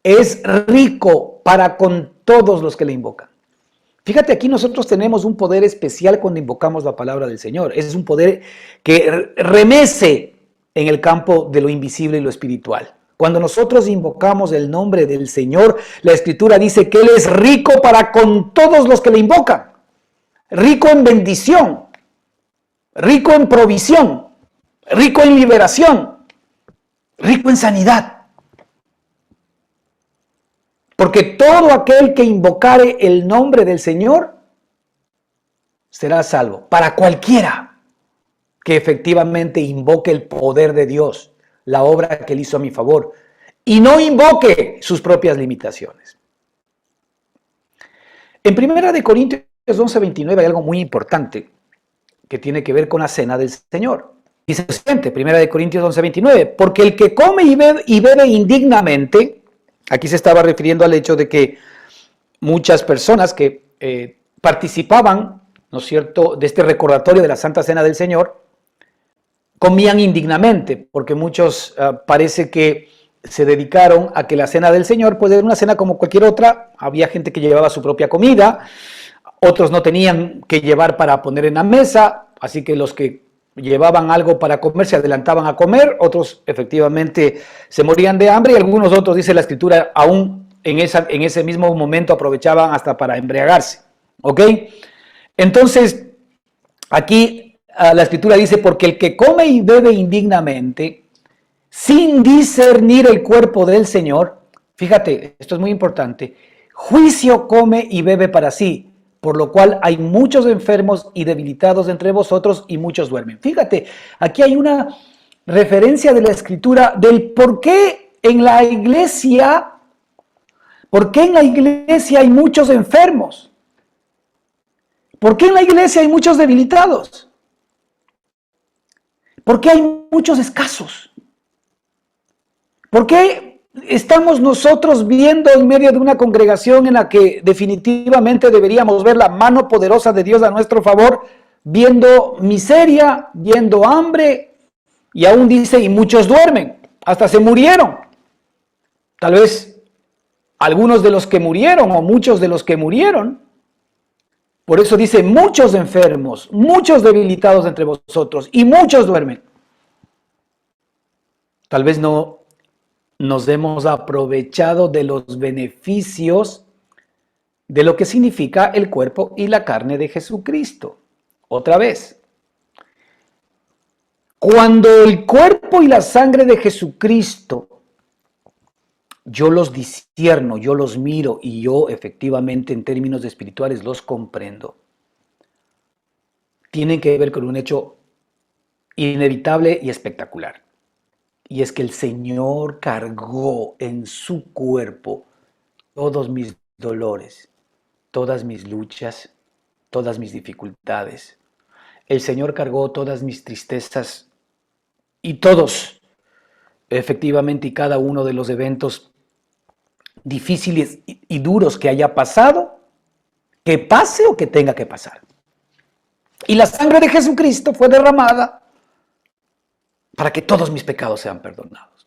es rico para con todos los que le invocan. Fíjate, aquí nosotros tenemos un poder especial cuando invocamos la palabra del Señor. Ese es un poder que remece en el campo de lo invisible y lo espiritual. Cuando nosotros invocamos el nombre del Señor, la Escritura dice que Él es rico para con todos los que le invocan. Rico en bendición, rico en provisión, rico en liberación, rico en sanidad. Porque todo aquel que invocare el nombre del Señor será salvo. Para cualquiera que efectivamente invoque el poder de Dios, la obra que Él hizo a mi favor, y no invoque sus propias limitaciones. En 1 Corintios 11:29 hay algo muy importante que tiene que ver con la cena del Señor. Dice lo siguiente, 1 Corintios 11:29, porque el que come y bebe indignamente, aquí se estaba refiriendo al hecho de que muchas personas que participaban, ¿no es cierto?, de este recordatorio de la Santa Cena del Señor, comían indignamente, porque muchos parece que se dedicaron a que la Cena del Señor, pues era una cena como cualquier otra. Había gente que llevaba su propia comida, otros no tenían que llevar para poner en la mesa, así que los que llevaban algo para comer se adelantaban a comer, otros efectivamente se morían de hambre y algunos otros, dice la Escritura, aún en ese mismo momento aprovechaban hasta para embriagarse. ¿Ok? Entonces, aquí la Escritura dice, porque el que come y bebe indignamente, sin discernir el cuerpo del Señor, fíjate, esto es muy importante, juicio come y bebe para sí, por lo cual hay muchos enfermos y debilitados entre vosotros y muchos duermen. Fíjate, aquí hay una referencia de la Escritura del por qué en la iglesia, hay muchos enfermos. ¿Por qué en la iglesia hay muchos debilitados? ¿Por qué hay muchos escasos? ¿Por qué estamos nosotros viendo en medio de una congregación en la que definitivamente deberíamos ver la mano poderosa de Dios a nuestro favor, viendo miseria, viendo hambre, y aún dice, y muchos duermen, hasta se murieron? Tal vez algunos de los que murieron o muchos de los que murieron. Por eso dice, muchos enfermos, muchos debilitados entre vosotros y muchos duermen. Tal vez no nos hemos aprovechado de los beneficios de lo que significa el cuerpo y la carne de Jesucristo. Otra vez, cuando el cuerpo y la sangre de Jesucristo, yo los discierno, yo los miro y yo efectivamente en términos espirituales los comprendo, tienen que ver con un hecho inevitable y espectacular. Y es que el Señor cargó en su cuerpo todos mis dolores, todas mis luchas, todas mis dificultades. El Señor cargó todas mis tristezas y todos, efectivamente, y cada uno de los eventos difíciles y duros que haya pasado, que pase o que tenga que pasar. Y la sangre de Jesucristo fue derramada para que todos mis pecados sean perdonados.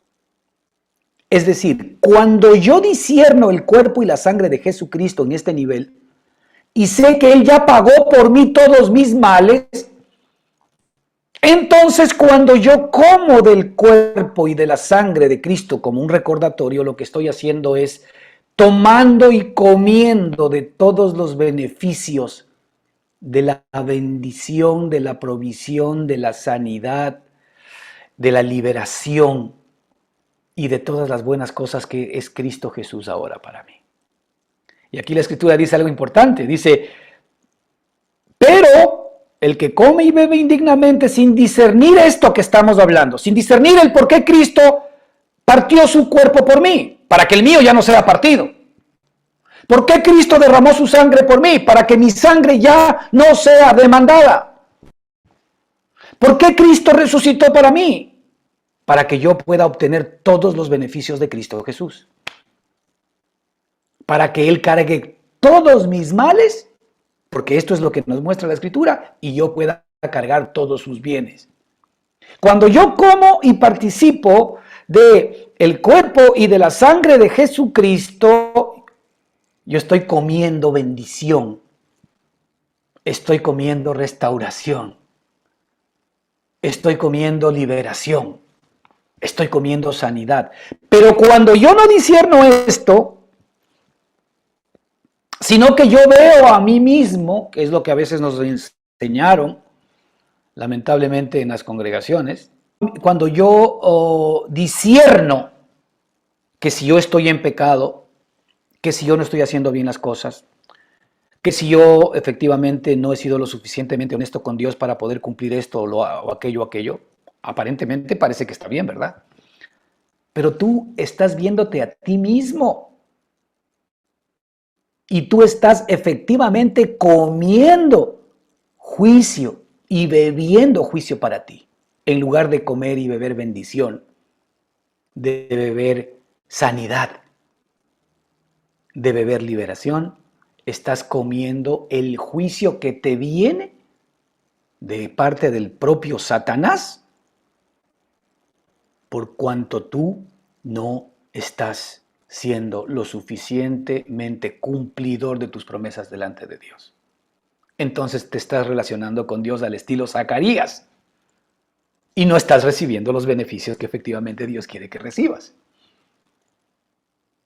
Es decir, cuando yo discierno el cuerpo y la sangre de Jesucristo en este nivel, y sé que Él ya pagó por mí todos mis males, entonces cuando yo como del cuerpo y de la sangre de Cristo como un recordatorio, lo que estoy haciendo es tomando y comiendo de todos los beneficios de la bendición, de la provisión, de la sanidad, de la liberación y de todas las buenas cosas que es Cristo Jesús ahora para mí. Y aquí la Escritura dice algo importante, dice, pero el que come y bebe indignamente sin discernir esto que estamos hablando, sin discernir el por qué Cristo partió su cuerpo por mí, para que el mío ya no sea partido. ¿Por qué Cristo derramó su sangre por mí? Para que mi sangre ya no sea demandada. ¿Por qué Cristo resucitó para mí? Para que yo pueda obtener todos los beneficios de Cristo Jesús. Para que Él cargue todos mis males, porque esto es lo que nos muestra la Escritura, y yo pueda cargar todos sus bienes. Cuando yo como y participo de el cuerpo y de la sangre de Jesucristo, yo estoy comiendo bendición, estoy comiendo restauración, estoy comiendo liberación, estoy comiendo sanidad. Pero cuando yo no discierno esto, sino que yo veo a mí mismo, que es lo que a veces nos enseñaron, lamentablemente en las congregaciones, cuando yo discierno que si yo estoy en pecado, que si yo no estoy haciendo bien las cosas, que si yo efectivamente no he sido lo suficientemente honesto con Dios para poder cumplir esto o aquello, aparentemente parece que está bien, ¿verdad? Pero tú estás viéndote a ti mismo y tú estás efectivamente comiendo juicio y bebiendo juicio para ti, en lugar de comer y beber bendición, de beber sanidad, de beber liberación. Estás comiendo el juicio que te viene de parte del propio Satanás, por cuanto tú no estás siendo lo suficientemente cumplidor de tus promesas delante de Dios. Entonces te estás relacionando con Dios al estilo Zacarías y no estás recibiendo los beneficios que efectivamente Dios quiere que recibas.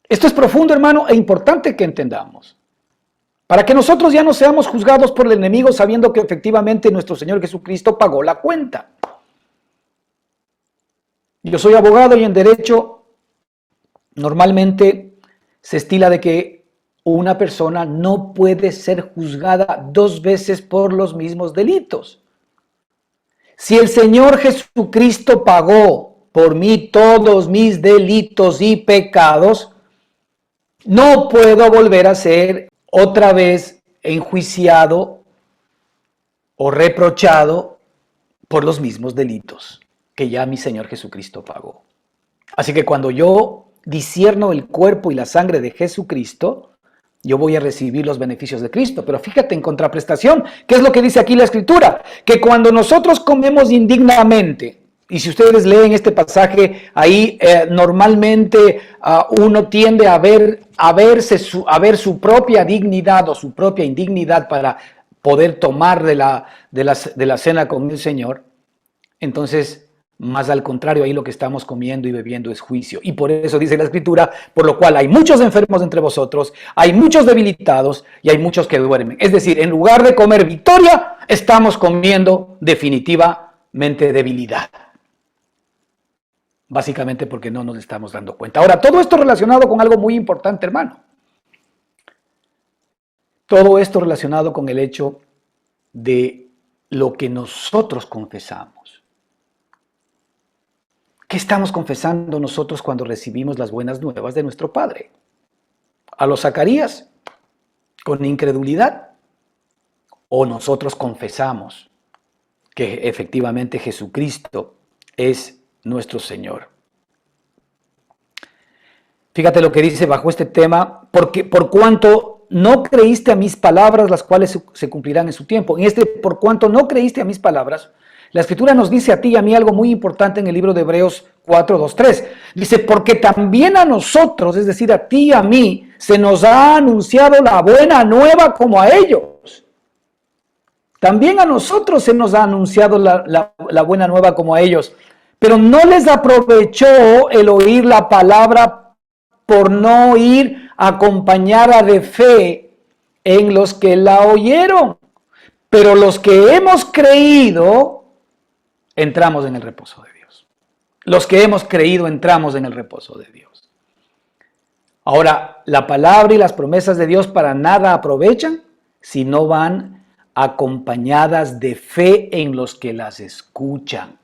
Esto es profundo, hermano, e importante que entendamos, para que nosotros ya no seamos juzgados por el enemigo sabiendo que efectivamente nuestro Señor Jesucristo pagó la cuenta. Yo soy abogado y en derecho normalmente se estila de que una persona no puede ser juzgada dos veces por los mismos delitos. Si el Señor Jesucristo pagó por mí todos mis delitos y pecados, no puedo volver a ser otra vez enjuiciado o reprochado por los mismos delitos que ya mi Señor Jesucristo pagó. Así que cuando yo discierno el cuerpo y la sangre de Jesucristo, yo voy a recibir los beneficios de Cristo. Pero fíjate, en contraprestación, ¿qué es lo que dice aquí la Escritura? Que cuando nosotros comemos indignamente, y si ustedes leen este pasaje, ahí normalmente uno tiende a ver su propia dignidad o su propia indignidad para poder tomar de la cena con el Señor. Entonces, más al contrario, ahí lo que estamos comiendo y bebiendo es juicio. Y por eso dice la Escritura, por lo cual hay muchos enfermos entre vosotros, hay muchos debilitados y hay muchos que duermen. Es decir, en lugar de comer victoria, estamos comiendo definitivamente debilidad. Básicamente porque no nos estamos dando cuenta. Ahora, todo esto relacionado con algo muy importante, hermano. Todo esto relacionado con el hecho de lo que nosotros confesamos. ¿Qué estamos confesando nosotros cuando recibimos las buenas nuevas de nuestro Padre? ¿A los Zacarías? ¿Con incredulidad? ¿O nosotros confesamos que efectivamente Jesucristo es nuestro Señor? Fíjate lo que dice bajo este tema, porque por cuanto no creíste a mis palabras, las cuales se cumplirán en su tiempo. En este, por cuanto no creíste a mis palabras, la Escritura nos dice a ti y a mí algo muy importante en el libro de Hebreos 4, 2, 3. Dice, porque también a nosotros, es decir, a ti y a mí, se nos ha anunciado la buena nueva como a ellos. También a nosotros se nos ha anunciado la buena nueva como a ellos. Pero no les aprovechó el oír la palabra por no ir acompañada de fe en los que la oyeron. Pero los que hemos creído, entramos en el reposo de Dios. Los que hemos creído entramos en el reposo de Dios. Ahora, la palabra y las promesas de Dios para nada aprovechan si no van acompañadas de fe en los que las escuchan.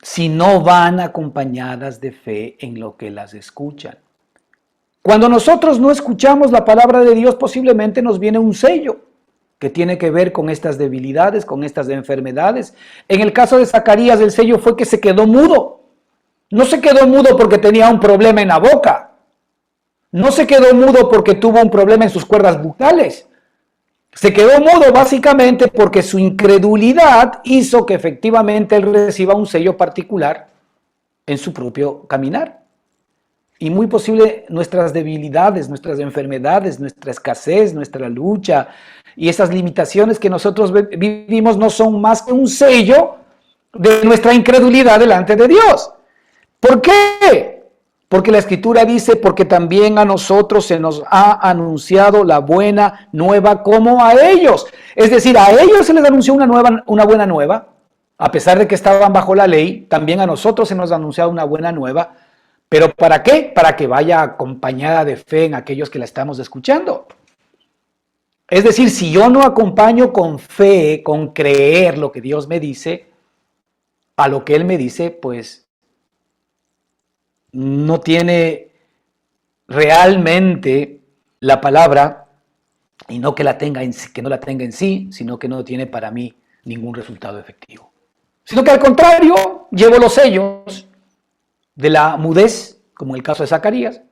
Si no van acompañadas de fe en lo que las escuchan. Cuando nosotros no escuchamos la palabra de Dios, posiblemente nos viene un sello que tiene que ver con estas debilidades, con estas enfermedades. En el caso de Zacarías, el sello fue que se quedó mudo. No se quedó mudo porque tenía un problema en la boca. No se quedó mudo porque tuvo un problema en sus cuerdas bucales. Se quedó mudo básicamente porque su incredulidad hizo que efectivamente él reciba un sello particular en su propio caminar. Y muy posible nuestras debilidades, nuestras enfermedades, nuestra escasez, nuestra lucha y esas limitaciones que nosotros vivimos no son más que un sello de nuestra incredulidad delante de Dios. ¿Por qué? Porque la Escritura dice, porque también a nosotros se nos ha anunciado la buena nueva como a ellos. Es decir, a ellos se les anunció una buena nueva, a pesar de que estaban bajo la ley, también a nosotros se nos ha anunciado una buena nueva. ¿Pero para qué? Para que vaya acompañada de fe en aquellos que la estamos escuchando. Es decir, si yo no acompaño con fe, con creer lo que Dios me dice, a lo que Él me dice, pues no tiene realmente la palabra, y no que, que no la tenga en sí, sino que no tiene para mí ningún resultado efectivo. Sino que al contrario, llevo los sellos de la mudez, como en el caso de Zacarías,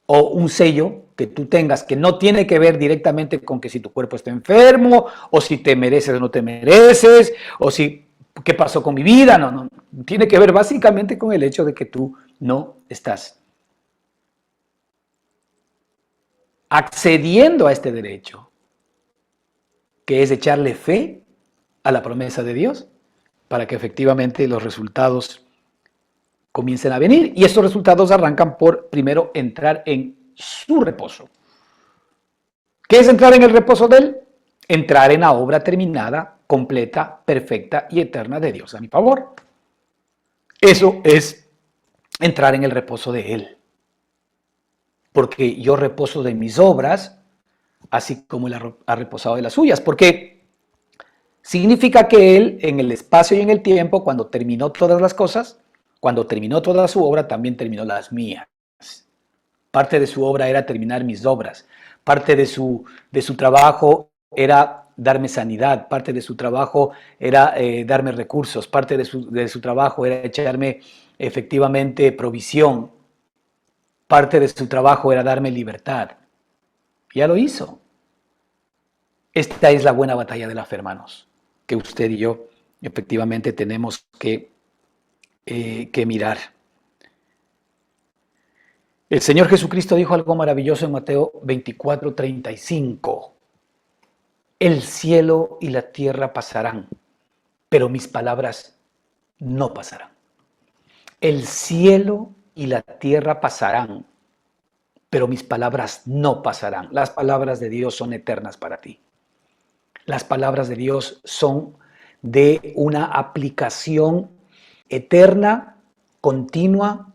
o un sello que tú tengas que no tiene que ver directamente con que si tu cuerpo está enfermo, o si te mereces o no te mereces, o si qué pasó con mi vida, no, tiene que ver básicamente con el hecho de que tú no estás accediendo a este derecho, que es echarle fe a la promesa de Dios para que efectivamente los resultados comiencen a venir. Y estos resultados arrancan por, primero, entrar en su reposo. ¿Qué es entrar en el reposo de Él? Entrar en la obra terminada, completa, perfecta y eterna de Dios a mi favor. Eso es entrar en el reposo de Él. Porque yo reposo de mis obras, así como Él ha reposado de las suyas. Porque significa que Él, en el espacio y en el tiempo, cuando terminó todas las cosas, cuando terminó toda su obra, también terminó las mías. Parte de su obra era terminar mis obras. Parte de su trabajo era darme sanidad. Parte de su trabajo era darme recursos. Parte de su trabajo era echarme efectivamente provisión. Parte de su trabajo era darme libertad. Ya lo hizo. Esta es la buena batalla de la fe, hermanos, que usted y yo efectivamente tenemos que mirar. El Señor Jesucristo dijo algo maravilloso en Mateo 24:35. El cielo y la tierra pasarán, pero mis palabras no pasarán. El cielo y la tierra pasarán, pero mis palabras no pasarán. Las palabras de Dios son eternas para ti. Las palabras de Dios son de una aplicación eterna, continua,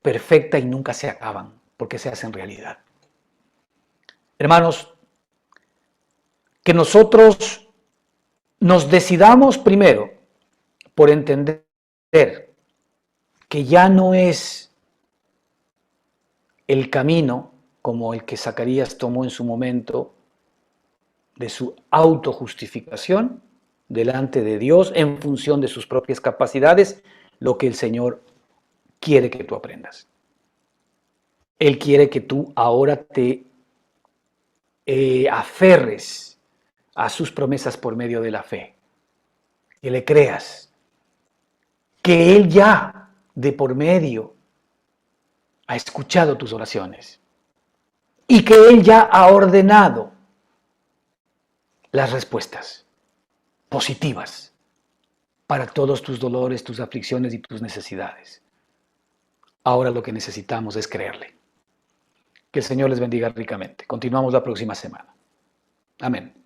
perfecta y nunca se acaban, porque se hacen realidad. Hermanos, que nosotros nos decidamos primero por entender que ya no es el camino como el que Zacarías tomó en su momento de su autojustificación delante de Dios en función de sus propias capacidades, lo que el Señor quiere que tú aprendas. Él quiere que tú ahora te aferres a sus promesas por medio de la fe, que le creas, que Él ya de por medio ha escuchado tus oraciones y que Él ya ha ordenado las respuestas positivas para todos tus dolores, tus aflicciones y tus necesidades. Ahora lo que necesitamos es creerle. Que el Señor les bendiga ricamente. Continuamos la próxima semana. Amén.